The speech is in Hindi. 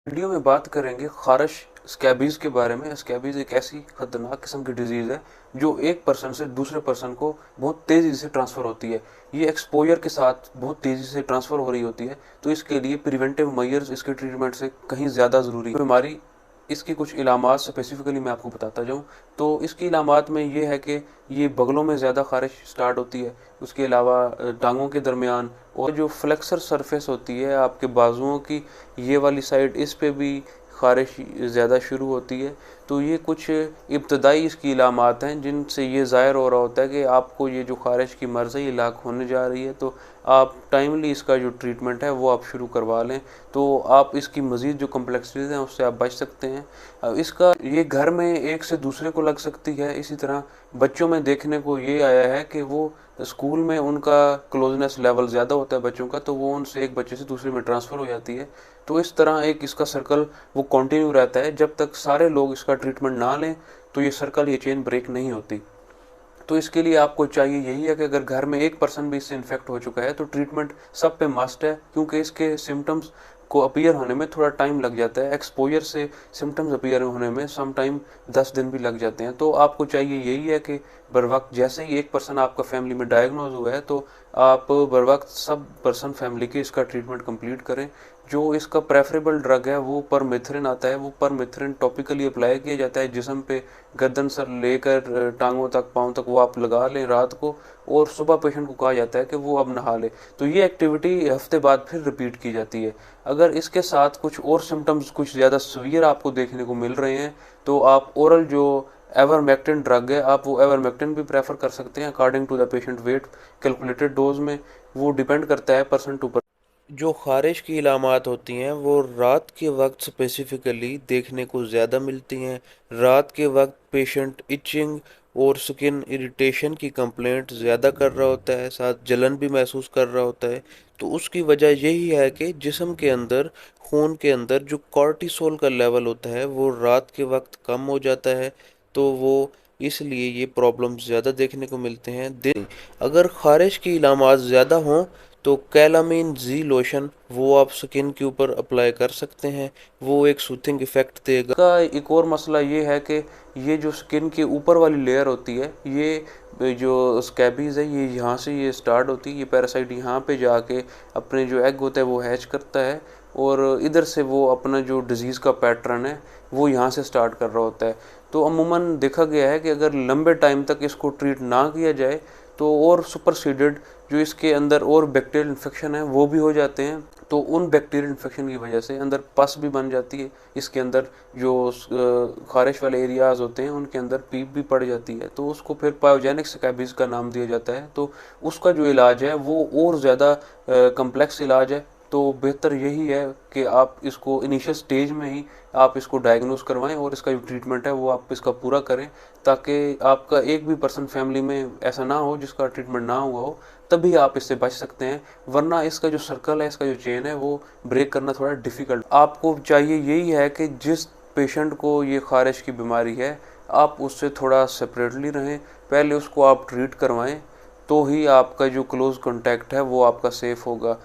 वीडियो में बात करेंगे खारश स्कैबीज के बारे में। स्कैबीज एक ऐसी खतरनाक किस्म की डिजीज है जो एक पर्सन से दूसरे पर्सन को बहुत तेजी से ट्रांसफर होती है। ये एक्सपोजर के साथ बहुत तेजी से ट्रांसफर हो रही होती है, तो इसके लिए प्रिवेंटिव मेजर्स इसके ट्रीटमेंट से कहीं ज़्यादा ज़रूरी है। बीमारी इसकी कुछ इलामात स्पेसिफिकली मैं आपको बताता जाऊँ तो इसकी इलामात में ये है कि ये बगलों में ज़्यादा खारिश स्टार्ट होती है। उसके अलावा टांगों के दरमियान और जो फ्लेक्सर सरफेस होती है आपके बाजुओं की, ये वाली साइड, इस पे भी खारिश ज़्यादा शुरू होती है। तो ये कुछ इब्तदाई इसकी इलामात हैं जिनसे ये ज़ाहिर हो रहा होता है कि आपको ये जो खारिश की मर्ज़ है ये लाक होने जा रही है, तो आप टाइमली इसका जो ट्रीटमेंट है वो आप शुरू करवा लें, तो आप इसकी मज़ीद जो कम्प्लेक्सिटीज़ हैं उससे आप बच सकते हैं। इसका ये घर में एक से दूसरे को लग सकती है। इसी तरह बच्चों में देखने को ये आया है कि वो स्कूल में उनका क्लोजनेस लेवल ज़्यादा होता है बच्चों का, तो वो उनसे एक बच्चे से दूसरे में ट्रांसफ़र हो जाती है। तो इस तरह एक इसका सर्कल वो कंटिन्यू रहता है जब तक सारे लोग इसका ट्रीटमेंट ना लें, तो ये सर्कल, ये चेन ब्रेक नहीं होती। तो इसके लिए आपको चाहिए यही है कि अगर घर में एक पर्सन भी इससे इन्फेक्ट हो चुका है तो ट्रीटमेंट सब पे मस्ट है, क्योंकि इसके सिम्टम्स को अपीयर होने में थोड़ा टाइम लग जाता है। एक्सपोजर से सिम्टम्स अपीयर होने में सम टाइम 10 दिन भी लग जाते हैं। तो आपको चाहिए यही है कि बर वक्त जैसे ही एक पर्सन आपका फैमिली में डायग्नोज हुआ है तो आप बर वक्त सब पर्सन फैमिली के इसका ट्रीटमेंट कंप्लीट करें। जो इसका प्रेफरेबल ड्रग है वो परमेथ्रिन आता है। वो परमेथ्रिन टॉपिकली अप्लाई किया जाता है जिस्म पे, गर्दन से लेकर टांगों तक, पाँव तक वो आप लगा लें रात को, और सुबह पेशेंट को कहा जाता है कि वो अब नहा ले। तो ये एक्टिविटी हफ्ते बाद फिर रिपीट की जाती है। अगर इसके साथ कुछ और सिम्टम्स कुछ ज़्यादा सीवियर आपको देखने को मिल रहे हैं तो आप ओरल जो एवरमेक्टिन ड्रग है, आप वो एवरमेक्टिन भी प्रेफर कर सकते हैं according to the patient weight. Calculated dose में वो डिपेंड करता है पर्सन टू पर्सन। जो ख़ारिश की इलामात होती हैं वो रात के वक्त स्पेसिफिकली देखने को ज़्यादा मिलती हैं। रात के वक्त पेशेंट इचिंग और स्किन इरिटेशन की कंप्लेंट ज़्यादा कर रहा होता है, साथ जलन भी महसूस कर रहा होता है। तो उसकी वजह यही है कि जिस्म के अंदर, खून के अंदर जो कॉर्टिसोल का लेवल होता है वो रात के वक्त कम हो जाता है, तो वो इसलिए ये प्रॉब्लम्स ज़्यादा देखने को मिलते हैं। दिन अगर ख़ारिश की इलामात ज़्यादा हों तो कैलामीन जी लोशन वो आप स्किन के ऊपर अप्लाई कर सकते हैं, वो एक सूथिंग इफेक्ट देगा। का एक और मसला ये है कि ये जो स्किन के ऊपर वाली लेयर होती है, ये जो स्कैबीज है ये यहाँ से ये स्टार्ट होती है। ये पैरासाइट यहाँ पे जाके अपने जो एग होता है वो हैच करता है, और इधर से वो अपना जो डिजीज़ का पैटर्न है वो यहाँ से स्टार्ट कर रहा होता है। तो अमूमन देखा गया है कि अगर लंबे टाइम तक इसको ट्रीट ना किया जाए तो और सुपरसीडेड जो इसके अंदर और बैक्टीरियल इन्फेक्शन है वो भी हो जाते हैं। तो उन बैक्टीरियल इन्फेक्शन की वजह से अंदर पस भी बन जाती है। इसके अंदर जो खारिश वाले एरियाज होते हैं उनके अंदर पीप भी पड़ जाती है, तो उसको फिर पायोजेनिक स्कैबीज का नाम दिया जाता है। तो उसका जो इलाज है वो और ज़्यादा कम्प्लेक्स इलाज है। तो बेहतर यही है कि आप इसको इनिशियल स्टेज में ही आप इसको डायग्नोस करवाएं और इसका जो ट्रीटमेंट है वो आप इसका पूरा करें, ताकि आपका एक भी पर्सन फैमिली में ऐसा ना हो जिसका ट्रीटमेंट ना हुआ हो, तभी आप इससे बच सकते हैं। वरना इसका जो सर्कल है, इसका जो चेन है वो ब्रेक करना थोड़ा डिफ़िकल्ट। आपको चाहिए यही है कि जिस पेशेंट को ये खारिश की बीमारी है आप उससे थोड़ा सेपरेटली रहें, पहले उसको आप ट्रीट करवाएं, तो ही आपका जो क्लोज कॉन्टैक्ट है वो आपका सेफ होगा।